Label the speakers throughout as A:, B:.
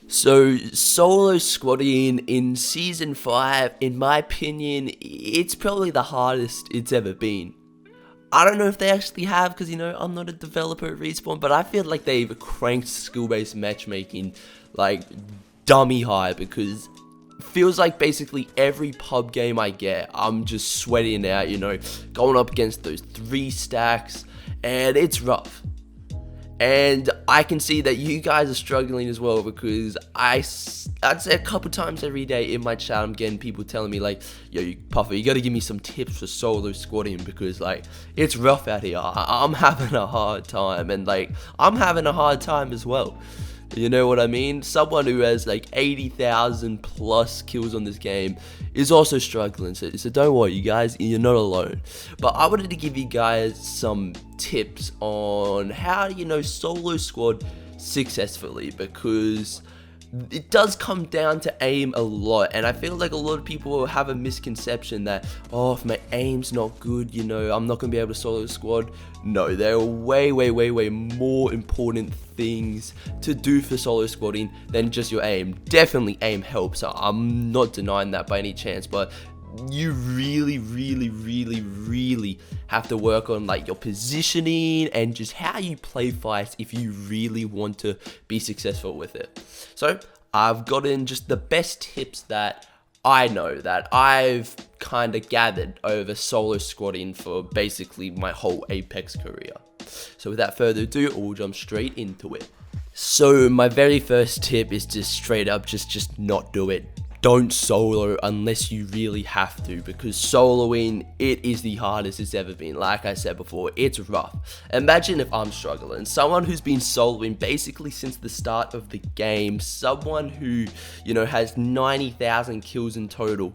A: So, solo squatting in Season 5, in my opinion, it's probably the hardest it's ever been. I don't know if they actually have, because, I'm not a developer at Respawn, but I feel like they've cranked skill-based matchmaking, like, dummy high, because it feels like basically every pub game I get, I'm just sweating out, going up against those 3 stacks, and it's rough. And I can see that you guys are struggling as well, because I'd say a couple times every day in my chat, I'm getting people telling me like, yo, Puffer, you gotta give me some tips for solo squatting, because like, it's rough out here. I'm having a hard time, and like, I'm having a hard time as well. You know what I mean? Someone who has like 80,000 plus kills on this game is also struggling. So don't worry, you guys, you're not alone. But I wanted to give you guys some tips on how to, solo squad successfully, because it does come down to aim a lot, and I feel like a lot of people have a misconception that, oh, if my aim's not good, I'm not going to be able to solo squad. No, there are way more important things to do for solo squatting than just your aim. Definitely aim helps, I'm not denying that by any chance, but you really have to work on like your positioning and just how you play fights if you really want to be successful with it. So I've gotten just the best tips that I know, that I've kind of gathered over solo squatting for basically my whole Apex career. So without further ado, we'll jump straight into it. So my very first tip is just straight up just not do it. Don't solo unless you really have to, because soloing, it is the hardest it's ever been. Like I said before, it's rough. Imagine if I'm struggling. Someone who's been soloing basically since the start of the game, someone who, has 90,000 kills in total.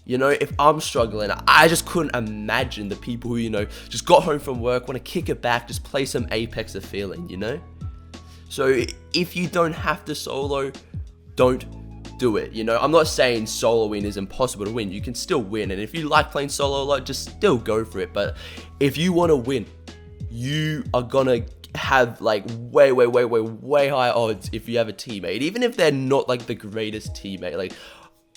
A: If I'm struggling, I just couldn't imagine the people who, just got home from work, want to kick it back, just play some Apex of feeling, So if you don't have to solo, don't do it. I'm not saying soloing is impossible to win. You can still win, and if you like playing solo a lot, just still go for it. But if you want to win, you are gonna have like way high odds if you have a teammate, even if they're not like the greatest teammate. Like,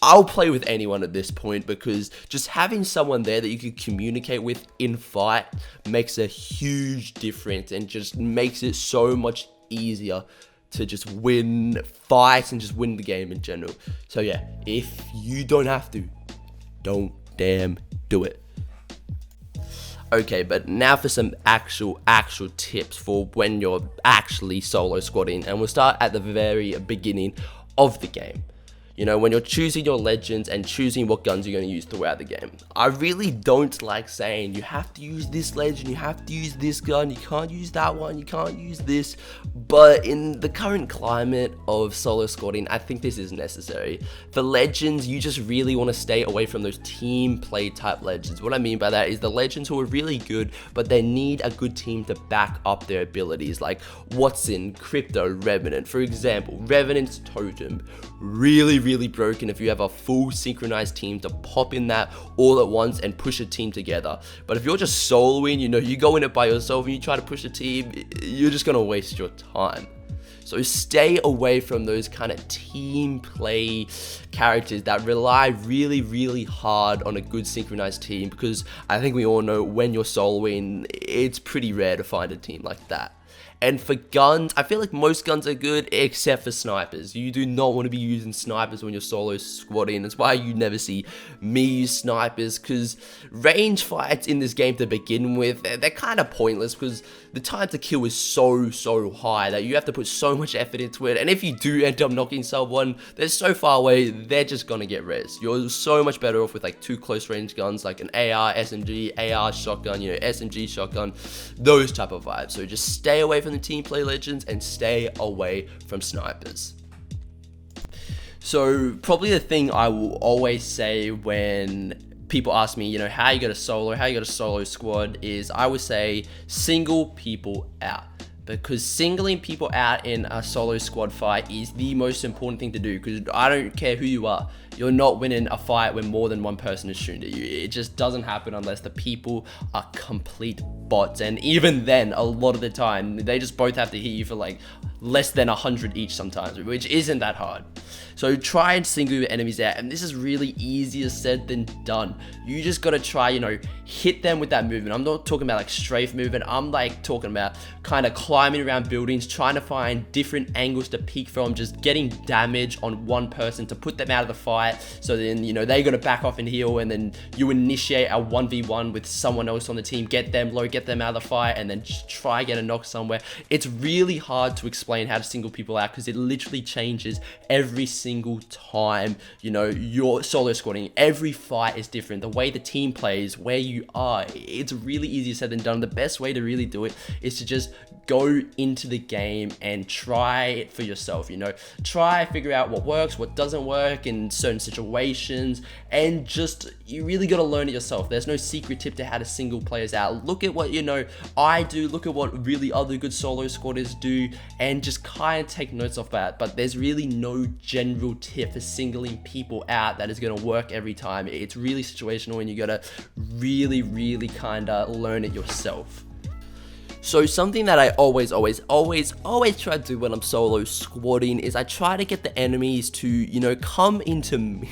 A: I'll play with anyone at this point, because just having someone there that you can communicate with in fight makes a huge difference, and just makes it so much easier to just win fights and just win the game in general. So yeah, if you don't have to, don't damn do it. Okay, but now for some actual tips for when you're actually solo squatting, and we'll start at the very beginning of the game. When you're choosing your legends and choosing what guns you're going to use throughout the game. I really don't like saying you have to use this legend, you have to use this gun, you can't use that one, you can't use this. But in the current climate of solo squatting, I think this is necessary. For legends, you just really want to stay away from those team play type legends. What I mean by that is the legends who are really good, but they need a good team to back up their abilities, like Watson, Crypto, Revenant. For example, Revenant's Totem, really broken if you have a full synchronized team to pop in that all at once and push a team together. But if you're just soloing, you go in it by yourself and you try to push a team, you're just gonna waste your time. So stay away from those kind of team play characters that rely really hard on a good synchronized team, because I think we all know when you're soloing, it's pretty rare to find a team like that. And for guns, I feel like most guns are good except for snipers. You do not want to be using snipers when you're solo squatting. That's why you never see me use snipers, because range fights in this game to begin with, they're kind of pointless, because the time to kill is so high that you have to put so much effort into it. And if you do end up knocking someone, they're so far away, they're just gonna get res. You're so much better off with like 2 close range guns, like an AR, SMG, AR shotgun, SMG shotgun, those type of vibes. So just stay away from the team play legends and stay away from snipers. So probably the thing I will always say when people ask me, how you got to solo squad, is I would say single people out. because singling people out in a solo squad fight is the most important thing to do, because I don't care who you are, you're not winning a fight when more than one person is shooting at you. It just doesn't happen unless the people are complete bots, and even then, a lot of the time, they just both have to hit you for like less than 100 each sometimes, which isn't that hard. So try and single your enemies out, and this is really easier said than done. You just gotta try, hit them with that movement. I'm not talking about like strafe movement, I'm like talking about kind of climbing around buildings, trying to find different angles to peek from, just getting damage on one person to put them out of the fight, so then, they're gonna back off and heal, and then you initiate a 1v1 with someone else on the team, get them low, get them out of the fight, and then just try get a knock somewhere. It's really hard to explain how to single people out, because it literally changes every single time, you're solo squatting. Every fight is different. The way the team plays, where you are, it's really easier said than done. The best way to really do it is to just go into the game and try it for yourself. Try figure out what works, what doesn't work in certain situations, and just, you really got to learn it yourself. There's no secret tip to how to single players out. Look at what I do, look at what really other good solo squatters do, and just kind of take notes off that. But there's really no general tip for singling people out that is going to work every time. It's really situational, and you got to really kind of learn it yourself. So something that I always try to do when I'm solo squatting is I try to get the enemies to, come into me,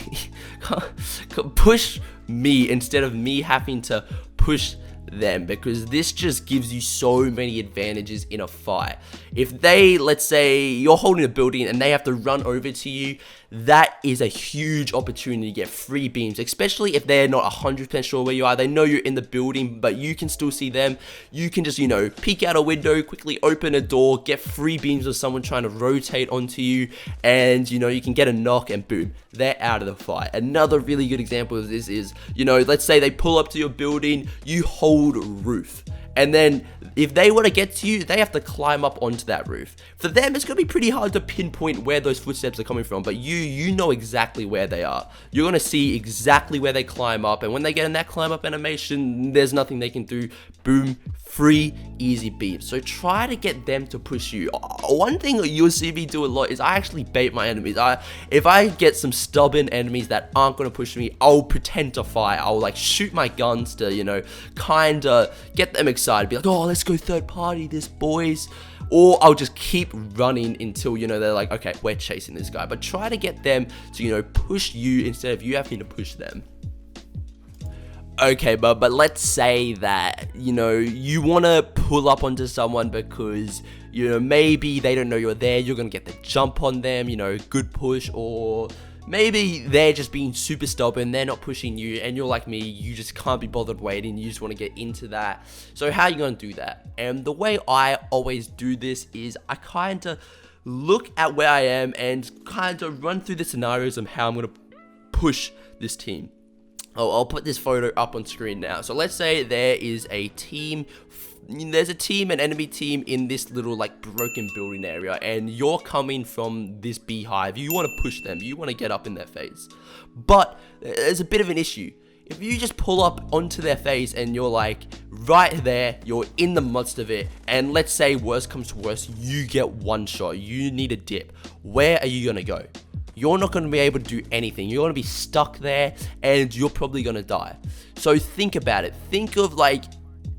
A: push me instead of me having to push them, because this just gives you so many advantages in a fight. If they, let's say you're holding a building and they have to run over to you, that is a huge opportunity to get free beams, especially if they're not 100% sure where you are. They know you're in the building, but you can still see them. You can just, peek out a window, quickly open a door, get free beams of someone trying to rotate onto you, and, you can get a knock, and boom, they're out of the fight. Another really good example of this is, let's say they pull up to your building, you hold roof. And then if they want to get to you, they have to climb up onto that roof. For them, it's going to be pretty hard to pinpoint where those footsteps are coming from, but you know exactly where they are. You're going to see exactly where they climb up, and when they get in that climb up animation, there's nothing they can do. Boom, free, easy beams. So try to get them to push you. One thing you'll see me do a lot is I actually bait my enemies. If I get some stubborn enemies that aren't going to push me, I'll pretend to fight. I'll like shoot my guns to, kind of get them excited. Be like, oh, let's go third party this, boys. Or I'll just keep running until, they're like, okay, we're chasing this guy. But try to get them to, push you instead of you having to push them. Okay, but let's say that, you want to pull up onto someone because, maybe they don't know you're there. You're going to get the jump on them, good push, or maybe they're just being super stubborn, they're not pushing you, and you're like me, you just can't be bothered waiting, you just want to get into that. So how are you going to do that? And the way I always do this is I kind of look at where I am and kind of run through the scenarios of how I'm going to push this team. I'll put this photo up on screen now. So let's say there is a team, an enemy team in this little like broken building area, and you're coming from this beehive. You want to push them, you want to get up in their face, but there's a bit of an issue. If you just pull up onto their face and you're like right there, you're in the midst of it, and let's say worst comes to worst, you get one shot, you need a dip, where are you gonna go? You're not going to be able to do anything. You're going to be stuck there, and you're probably going to die. So think about it. Think of like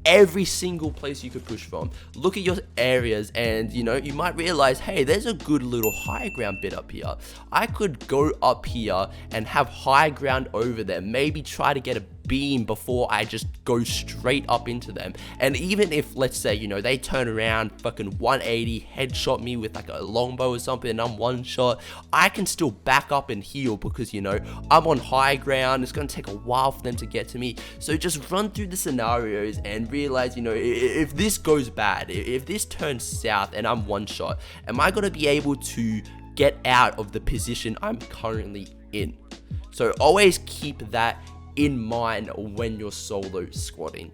A: every single place you could push from. Look at your areas, and you might realize, hey, there's a good little high ground bit up here. I could go up here and have high ground over there. Maybe try to get a beam before I just go straight up into them. And even if, let's say, they turn around, fucking 180, headshot me with like a longbow or something, and I'm one shot, I can still back up and heal because, I'm on high ground. It's going to take a while for them to get to me. So just run through the scenarios and realize, if this goes bad, if this turns south and I'm one shot, am I going to be able to get out of the position I'm currently in? So always keep that in mind when you're solo squatting.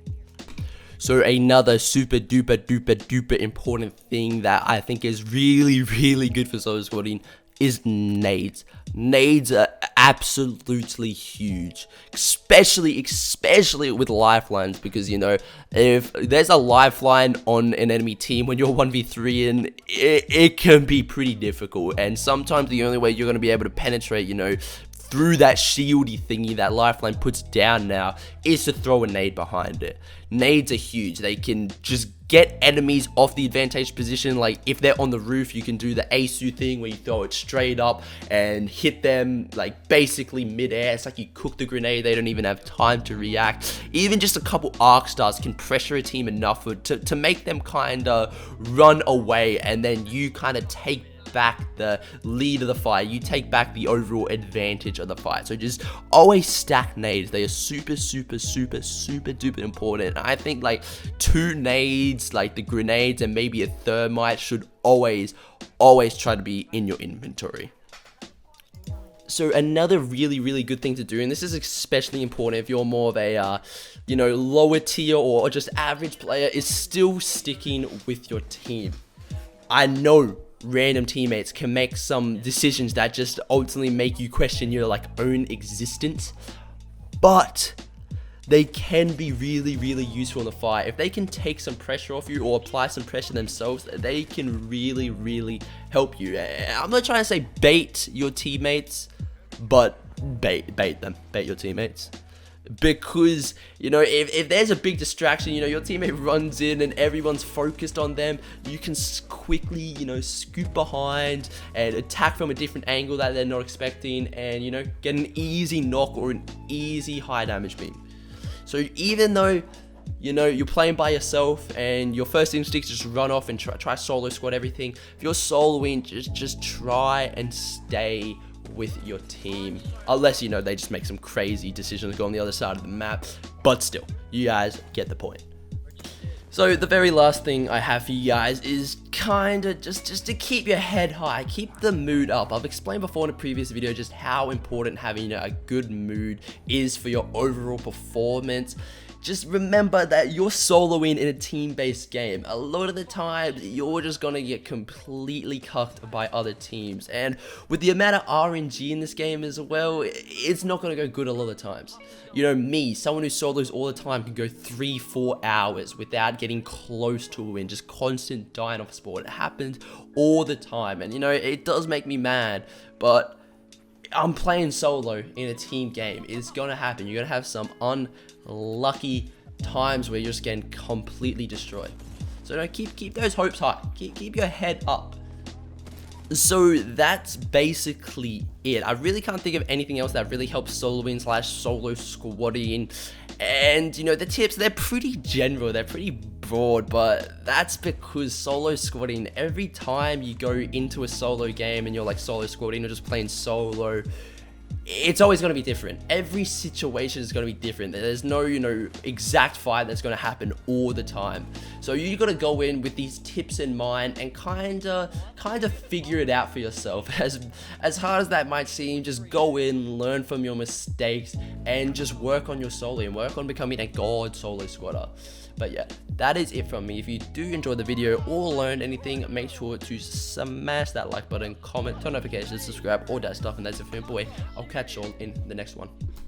A: So another super duper important thing that I think is really good for solo squatting, is nades. Nades are absolutely huge, especially with lifelines, because, you know, if there's a lifeline on an enemy team when you're 1v3 in, it can be pretty difficult, and sometimes the only way you're going to be able to penetrate, you know, through that shieldy thingy that lifeline puts down now is to throw a nade behind it. Nades are huge. They can just get enemies off the advantage position. Like if they're on the roof, you can do the ASU thing where you throw it straight up and hit them like basically mid-air. It's like you cook the grenade, they don't even have time to react. Even just a couple arc stars can pressure a team enough to make them kind of run away, and then you kind of take back the lead of the fight. You take back the overall advantage of the fight. So just always stack nades. They are super duper important. I think like 2 nades, like the grenades and maybe a thermite, should always try to be in your inventory. So another really good thing to do, and this is especially important if you're more of a you know, lower tier or just average player, is still sticking with your team. I know random teammates can make some decisions that just ultimately make you question your like own existence, but they can be really useful in the fight. If they can take some pressure off you or apply some pressure themselves, they can really help you. I'm not trying to say bait your teammates, but bait your teammates. Because, you know, if there's a big distraction, you know, your teammate runs in and everyone's focused on them, you can quickly, you know, scoop behind and attack from a different angle that they're not expecting, and, you know, get an easy knock or an easy high damage beam. So even though, you know, you're playing by yourself and your first instinct is just run off and try solo squad everything, if you're soloing, just try and stay with your team, unless, you know, they just make some crazy decisions, go on the other side of the map, but still, you guys get the point. So the very last thing I have for you guys is kind of just to keep your head high, keep the mood up. I've explained before in a previous video just how important having, you know, a good mood is for your overall performance. Just remember that you're soloing in a team-based game. A lot of the time, you're just gonna get completely cucked by other teams. And with the amount of RNG in this game as well, it's not gonna go good a lot of times. You know, me, someone who solos all the time, can go 3-4 hours without getting close to a win, just constant dying off sport. It happens all the time, and you know, it does make me mad, but I'm playing solo in a team game. It's gonna happen. You're gonna have some unlucky times where you're just getting completely destroyed. So no, keep those hopes high. Keep your head up. So that's basically it. I really can't think of anything else that really helps soloing / solo squadding. And you know, the tips, they're pretty general, they're pretty broad, but that's because solo squadding, every time you go into a solo game and you're like solo squadding or just playing solo, it's always going to be different. Every situation is going to be different. There's no, you know, exact fight that's going to happen all the time. So you got to go in with these tips in mind and kind of figure it out for yourself. As hard as that might seem, just go in, learn from your mistakes, and just work on your solo and work on becoming a god solo squadder. But yeah, that is it from me. If you do enjoy the video or learn anything, make sure to smash that like button, comment, turn notifications, subscribe, all that stuff, and that's it for me, boy. I'll catch you all in the next one.